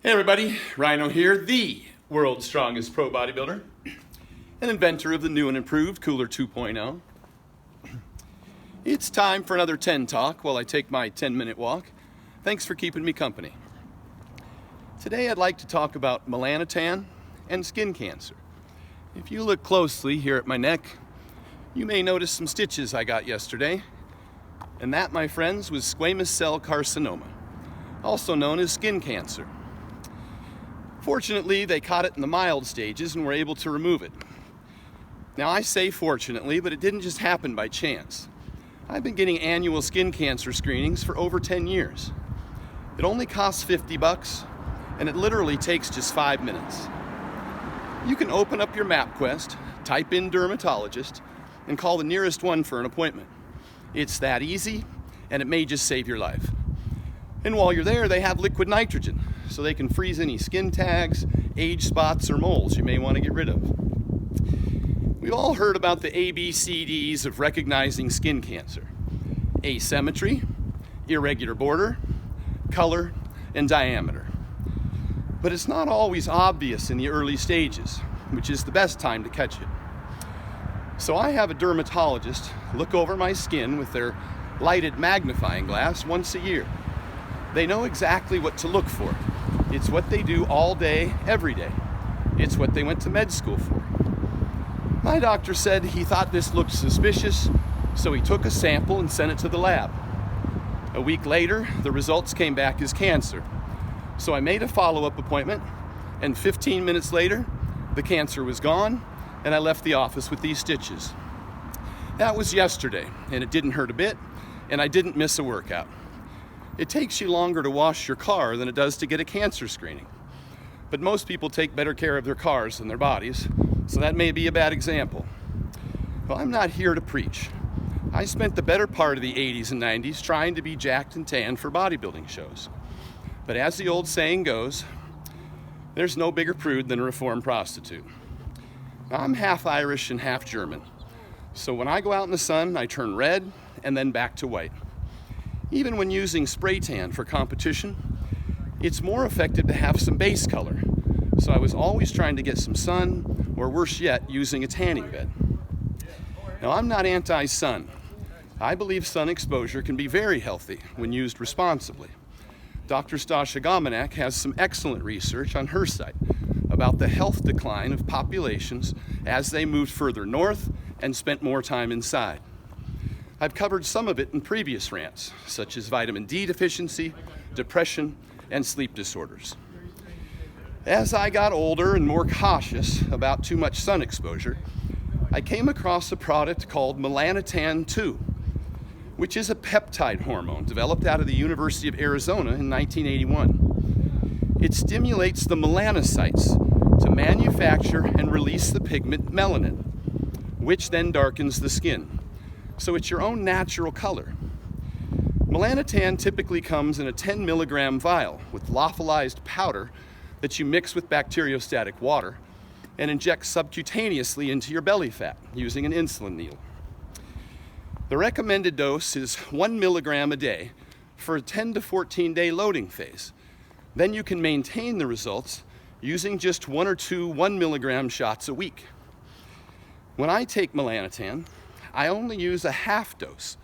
Hey everybody, RHINO here, the world's strongest pro bodybuilder, and inventor of the new and improved Cooler 2.0. It's time for another 10 talk while I take my 10-minute walk. Thanks for keeping me company. Today I'd like to talk about melanotan and skin cancer. If you look closely here at my neck, you may notice some stitches I got yesterday, and that, my friends, was squamous cell carcinoma, also known as skin cancer. Fortunately, they caught it in the mild stages and were able to remove it. Now, I say fortunately, but it didn't just happen by chance. I've been getting annual skin cancer screenings for over 10 years. It only costs $50, and it literally takes just 5 minutes. You can open up your MapQuest, type in dermatologist, and call the nearest one for an appointment. It's that easy, and it may just save your life. And while you're there, they have liquid nitrogen, so they can freeze any skin tags, age spots, or moles you may want to get rid of. We've all heard about the ABCDs of recognizing skin cancer: asymmetry, irregular border, color, and diameter. But it's not always obvious in the early stages, which is the best time to catch it. So I have a dermatologist look over my skin with their lighted magnifying glass once a year. They know exactly what to look for. It's what they do all day, every day. It's what they went to med school for. My doctor said he thought this looked suspicious, so he took a sample and sent it to the lab. A week later, the results came back as cancer. So I made a follow-up appointment, and 15 minutes later, the cancer was gone, and I left the office with these stitches. That was yesterday, and it didn't hurt a bit, and I didn't miss a workout. It takes you longer to wash your car than it does to get a cancer screening. But most people take better care of their cars than their bodies, so that may be a bad example. Well, I'm not here to preach. I spent the better part of the 80s and 90s trying to be jacked and tanned for bodybuilding shows. But as the old saying goes, there's no bigger prude than a reformed prostitute. Now, I'm half Irish and half German, so when I go out in the sun, I turn red and then back to white. Even when using spray tan for competition, it's more effective to have some base color. So I was always trying to get some sun, or worse yet, using a tanning bed. Now, I'm not anti-sun. I believe sun exposure can be very healthy when used responsibly. Dr. Stasha Gomanak has some excellent research on her site about the health decline of populations as they moved further north and spent more time inside. I've covered some of it in previous rants, such as vitamin D deficiency, depression, and sleep disorders. As I got older and more cautious about too much sun exposure, I came across a product called Melanotan 2, which is a peptide hormone developed out of the University of Arizona in 1981. It stimulates the melanocytes to manufacture and release the pigment melanin, which then darkens the skin. So it's your own natural color. Melanotan typically comes in a 10 milligram vial with lyophilized powder that you mix with bacteriostatic water and inject subcutaneously into your belly fat using an insulin needle. The recommended dose is 1 milligram a day for a 10 to 14 day loading phase. Then you can maintain the results using just 1 or 2 1 milligram shots a week. When I take melanotan, I only use a half dose,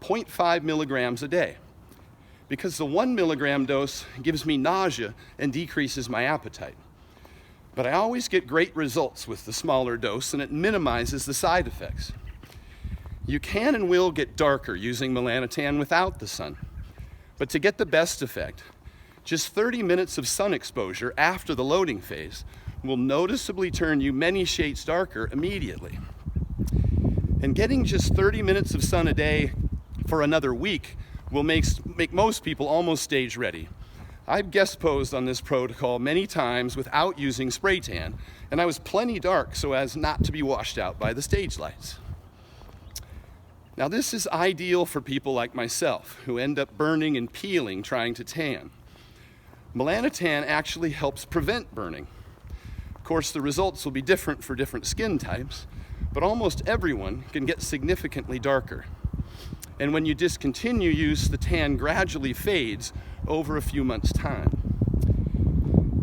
0.5 milligrams a day, because the 1 milligram dose gives me nausea and decreases my appetite. But I always get great results with the smaller dose, and it minimizes the side effects. You can and will get darker using melanotan without the sun, but to get the best effect, just 30 minutes of sun exposure after the loading phase will noticeably turn you many shades darker immediately. And getting just 30 minutes of sun a day for another week will make most people almost stage ready. I've guest posed on this protocol many times without using spray tan, and I was plenty dark so as not to be washed out by the stage lights. Now, this is ideal for people like myself who end up burning and peeling trying to tan. Melanotan actually helps prevent burning. Of course, the results will be different for different skin types, but almost everyone can get significantly darker. And when you discontinue use, the tan gradually fades over a few months' time.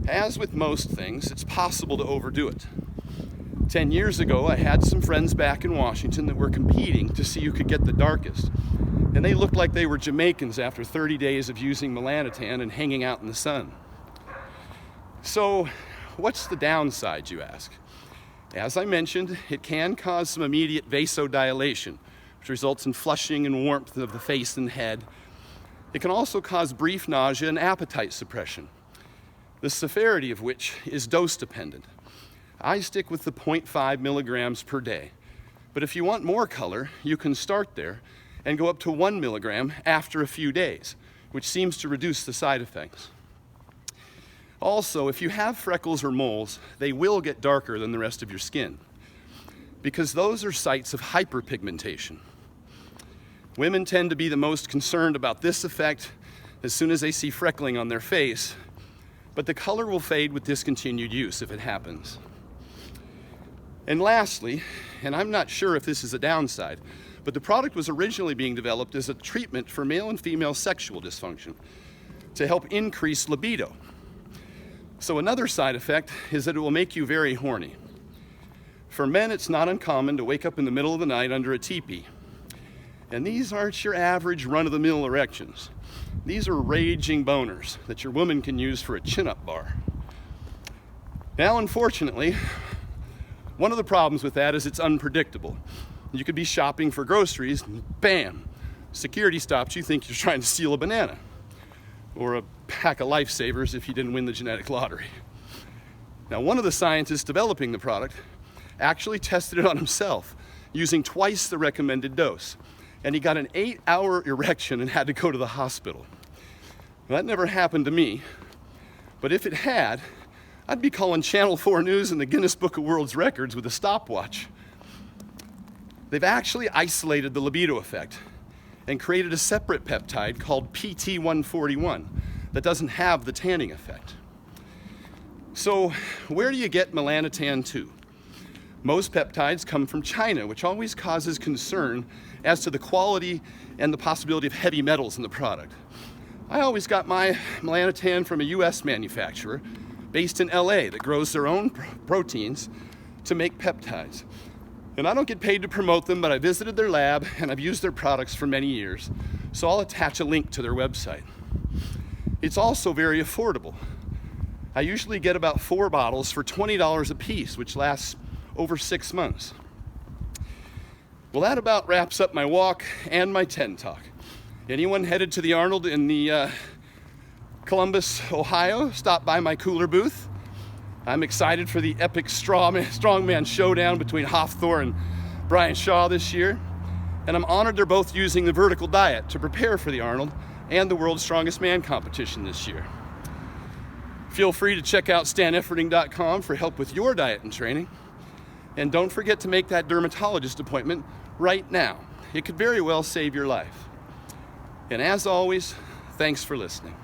As with most things, it's possible to overdo it. 10 years ago, I had some friends back in Washington that were competing to see who could get the darkest. And they looked like they were Jamaicans after 30 days of using Melanotan and hanging out in the sun. So, what's the downside, you ask? As I mentioned, it can cause some immediate vasodilation, which results in flushing and warmth of the face and head. It can also cause brief nausea and appetite suppression, the severity of which is dose dependent. I stick with the 0.5 milligrams per day, but if you want more color, you can start there and go up to 1 milligram after a few days, which seems to reduce the side effects. Also, if you have freckles or moles, they will get darker than the rest of your skin, because those are sites of hyperpigmentation. Women tend to be the most concerned about this effect as soon as they see freckling on their face, but the color will fade with discontinued use if it happens. And lastly, and I'm not sure if this is a downside, but the product was originally being developed as a treatment for male and female sexual dysfunction to help increase libido. So another side effect is that it will make you very horny. For men, it's not uncommon to wake up in the middle of the night under a teepee. And these aren't your average run-of-the-mill erections. These are raging boners that your woman can use for a chin-up bar. Now, unfortunately, one of the problems with that is it's unpredictable. You could be shopping for groceries, and bam, security stops you, think you're trying to steal a banana or a pack of lifesavers if you didn't win the genetic lottery. Now, one of the scientists developing the product actually tested it on himself using twice the recommended dose, and he got an 8-hour erection and had to go to the hospital. Well, that never happened to me, but if it had, I'd be calling Channel 4 News and the Guinness Book of World Records with a stopwatch. They've actually isolated the libido effect and created a separate peptide called PT141 that doesn't have the tanning effect. So where do you get Melanotan 2? Most peptides come from China, which always causes concern as to the quality and the possibility of heavy metals in the product. I always got my Melanotan from a US manufacturer based in LA that grows their own proteins to make peptides. And I don't get paid to promote them, but I visited their lab and I've used their products for many years, so I'll attach a link to their website. It's also very affordable. I usually get about 4 bottles for $20 a piece, which lasts over 6 months. Well, that about wraps up my walk and my TED Talk. Anyone headed to the Arnold in the Columbus, Ohio, stop by my cooler booth. I'm excited for the epic strongman showdown between Hafthor and Brian Shaw this year. And I'm honored they're both using the vertical diet to prepare for the Arnold and the World's Strongest Man competition this year. Feel free to check out StanEfferding.com for help with your diet and training. And don't forget to make that dermatologist appointment right now. It could very well save your life. And as always, thanks for listening.